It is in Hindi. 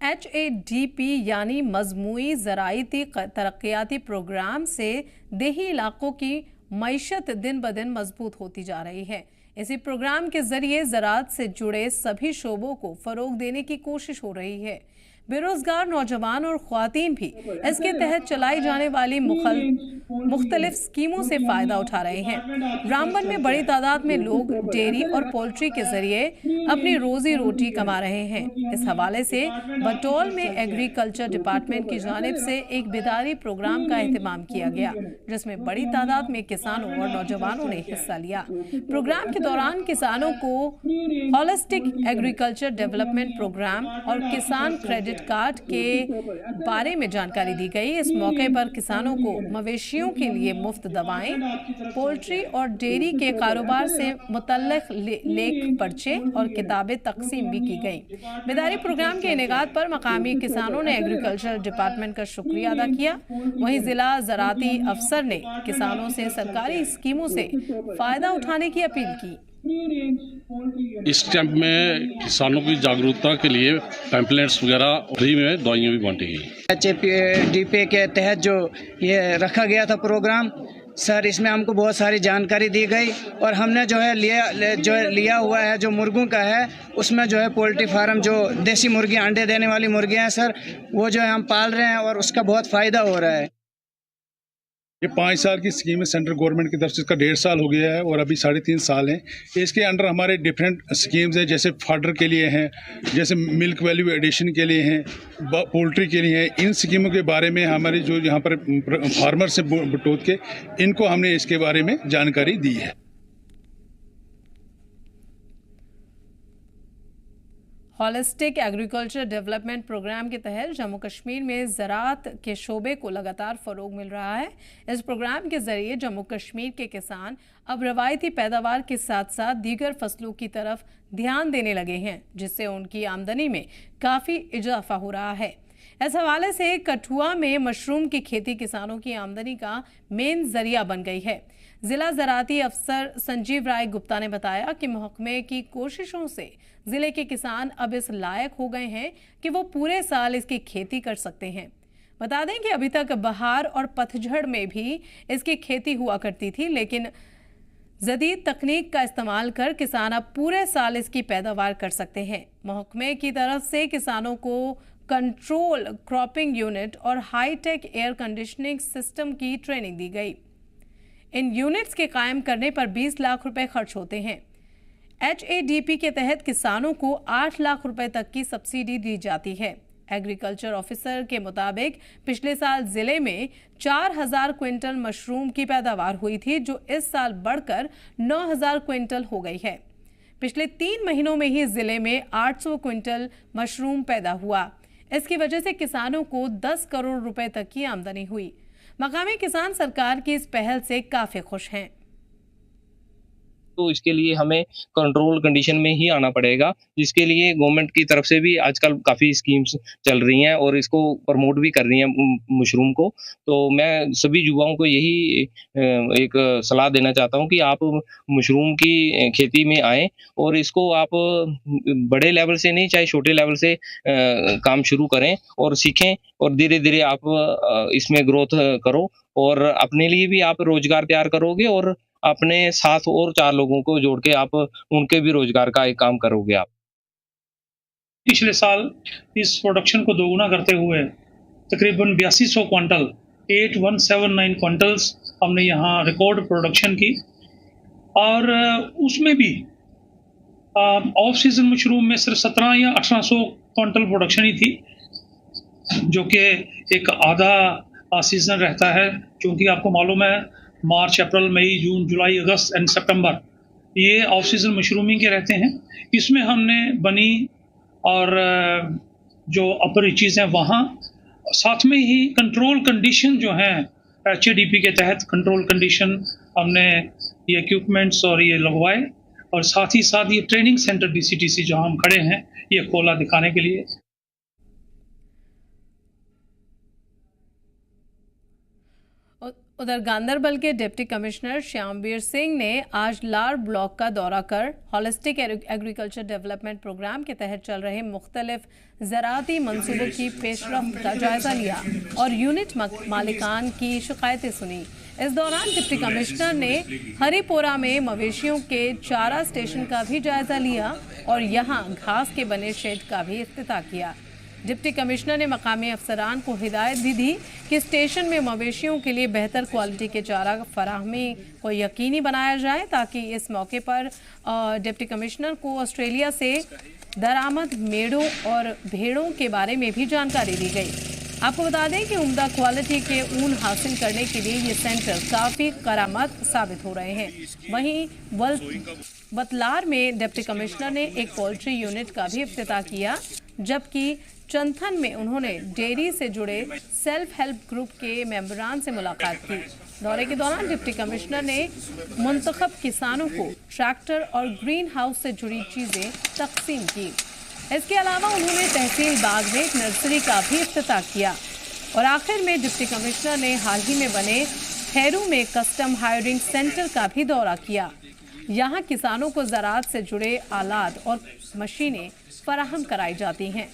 HADP यानी मजमूई ज़राइती तरक्याती प्रोग्राम से देही इलाकों की मईशत दिन ब दिन मजबूत होती जा रही है। इसी प्रोग्राम के जरिए ज़राअत से जुड़े सभी शोबों को फ़रोग देने की कोशिश हो रही है। बेरोजगार नौजवान और ख्वातीन भी इसके तहत चलाई जाने वाली मुख्तलिफ स्कीमों से फ़ायदा उठा रहे हैं। रामबन में बड़ी तादाद में लोग डेयरी और पोल्ट्री के जरिए अपनी रोजी रोटी कमा रहे हैं। इस हवाले से बटोल में एग्रीकल्चर डिपार्टमेंट की जानिब से एक बेदारी प्रोग्राम का एहतमाम किया गया, जिसमें बड़ी तादाद में किसानों और नौजवानों ने हिस्सा लिया। प्रोग्राम के दौरान किसानों को होलिस्टिक एग्रीकल्चर डेवलपमेंट प्रोग्राम और किसान क्रेडिट कार्ड के बारे में जानकारी दी गई। इस मौके पर किसानों को मवेशियों के लिए मुफ्त दवाएं, पोल्ट्री और डेयरी के कारोबार से मुतल्लिक लेख पर्चे और किताबें तकसीम भी की गई। बेदारी प्रोग्राम के इनेकाद पर मकामी किसानों ने एग्रीकल्चर डिपार्टमेंट का शुक्रिया अदा किया। वहीं जिला ज़राअती अफसर ने किसानों से सरकारी स्कीमों से फायदा उठाने की अपील की। इस कैंप में किसानों की जागरूकता के लिए पैम्पलेट्स वगैरह फ्री में दवाइयाँ भी बांटी गई। HADP के तहत जो ये रखा गया था प्रोग्राम सर, इसमें हमको बहुत सारी जानकारी दी गई और हमने जो है लिया हुआ है जो मुर्गों का है, उसमें जो है पोल्ट्री फार्म जो देसी मुर्गियाँ अंडे देने वाली मुर्गियाँ हैं सर, वो जो है हम पाल रहे हैं और उसका बहुत फ़ायदा हो रहा है। ये 5 साल की स्कीम है सेंट्रल गवर्नमेंट की तरफ से, इसका 1.5 साल हो गया है और अभी 3.5 साल हैं। इसके अंडर हमारे डिफरेंट स्कीम्स हैं, जैसे फाडर के लिए हैं, जैसे मिल्क वैल्यू एडिशन के लिए हैं, पोल्ट्री के लिए हैं। इन स्कीमों के बारे में हमारे जो यहाँ पर फार्मर से बटोत के इनको हमने इसके बारे में जानकारी दी है। होलिस्टिक एग्रीकल्चर डेवलपमेंट प्रोग्राम के तहत जम्मू कश्मीर में ज़राअत के शोबे को लगातार फ़रोग मिल रहा है। इस प्रोग्राम के ज़रिए जम्मू कश्मीर के किसान अब रवायती पैदावार के साथ साथ दीगर फसलों की तरफ ध्यान देने लगे हैं, जिससे उनकी आमदनी में काफ़ी इजाफा हो रहा है। इस हवाले से कठुआ में मशरूम की खेती किसानों की आमदनी का मेन जरिया बन गई है। जिला ज़राअती अफसर संजीव राय गुप्ता ने बताया कि महकमे की कोशिशों से जिले के किसान अब इस लायक हो गए हैं कि वो पूरे साल इसकी खेती कर सकते हैं। बता दें कि अभी तक बहार और पतझड़ में भी इसकी खेती हुआ करती थी, लेकिन जदीद तकनीक का इस्तेमाल कर किसान अब पूरे साल इसकी पैदावार कर सकते हैं। महकमे की तरफ से किसानों को कंट्रोल क्रॉपिंग यूनिट और हाईटेक एयर कंडीशनिंग सिस्टम की ट्रेनिंग दी गई। इन यूनिट्स के कायम करने पर 20 लाख रुपए खर्च होते हैं। HADP के तहत किसानों को 8 लाख रुपए तक की सब्सिडी दी जाती है। एग्रीकल्चर ऑफिसर के मुताबिक पिछले साल जिले में 4000 क्विंटल मशरूम की पैदावार हुई थी, जो इस साल बढ़कर 9000 क्विंटल हो गई है। पिछले 3 महीनों में ही जिले में 800 क्विंटल मशरूम पैदा हुआ। इसकी वजह से किसानों को 10 करोड़ रुपए तक की आमदनी हुई। मकामी किसान सरकार की इस पहल से काफी खुश हैं। तो इसके लिए हमें कंट्रोल कंडीशन में ही आना पड़ेगा, जिसके लिए गवर्नमेंट की तरफ से भी आजकल काफ़ी स्कीम्स चल रही हैं और इसको प्रमोट भी कर रही हैं मशरूम को। तो मैं सभी युवाओं को यही एक सलाह देना चाहता हूं कि आप मशरूम की खेती में आएँ और इसको आप बड़े लेवल से नहीं, चाहे छोटे लेवल से काम शुरू करें और सीखें और धीरे धीरे आप इसमें ग्रोथ करो और अपने लिए भी आप रोजगार तैयार करोगे और अपने साथ और 4 लोगों को जोड़ के आप उनके भी रोजगार का एक काम करोगे आप। पिछले साल इस प्रोडक्शन को दोगुना करते हुए तकरीबन 8200 क्विंटल 8179 क्विंटल्स हमने यहाँ रिकॉर्ड प्रोडक्शन की और उसमें भी ऑफ सीजन मशरूम में सिर्फ 17 या 1800 क्विंटल प्रोडक्शन ही थी, जो कि एक आधा सीजन रहता है। क्योंकि आपको मालूम है मार्च, अप्रैल, मई, जून, जुलाई, अगस्त एंड सितंबर ये ऑफ सीजन मशरूमिंग के रहते हैं। इसमें हमने बनी और जो अपर चीज़ हैं वहाँ साथ में ही कंट्रोल कंडीशन जो हैं HADP के तहत कंट्रोल कंडीशन हमने ये इक्विपमेंट्स और ये लगवाए और साथ ही साथ ये ट्रेनिंग सेंटर DCTC जहाँ हम खड़े हैं ये खोला दिखाने के लिए। उधर गांधरबल के डिप्टी कमिश्नर श्यामवीर सिंह ने आज लार ब्लॉक का दौरा कर हॉलिस्टिक एग्रीकल्चर डेवलपमेंट प्रोग्राम के तहत चल रहे मुख्तलिफ ज़राअती मंसूबों की पेशरफ्त का जायजा लिया और यूनिट मालिकान की शिकायतें सुनी। इस दौरान डिप्टी कमिश्नर ने हरिपोरा में मवेशियों के चारा स्टेशन का भी जायजा लिया और यहां घास के बने शेड का भी इफ्तिताह किया। डिप्टी कमिश्नर ने मकामी अफसरान को हिदायत भी दी कि स्टेशन में मवेशियों के लिए बेहतर क्वालिटी के चारा फराहमी को यकीनी बनाया जाए, ताकि इस मौके पर डिप्टी कमिश्नर को ऑस्ट्रेलिया से दरामद मेढ़ों और भेड़ों के बारे में भी जानकारी दी गई। आपको बता दें कि उम्दा क्वालिटी के ऊन हासिल करने के लिए ये सेंटर काफ़ी करामत साबित हो रहे हैं। वहीं बतलार में डिप्टी कमिश्नर ने एक पोल्ट्री यूनिट का भी इफ्तिताह किया, जबकि चंथन में उन्होंने डेयरी से जुड़े सेल्फ हेल्प ग्रुप के मेंबरान से मुलाकात की। दौरे के दौरान डिप्टी कमिश्नर ने मुंतखब किसानों को ट्रैक्टर और ग्रीन हाउस से जुड़ी चीज़ें तकसीम की। इसके अलावा उन्होंने तहसील बाग में एक नर्सरी का भी इफ्तिताह किया और आखिर में डिप्टी कमिश्नर ने हाल ही में बने खैरू में कस्टम हायरिंग सेंटर का भी दौरा किया। यहाँ किसानों को ज़राअत से जुड़े आलात और मशीनें फराहम कराई जाती हैं।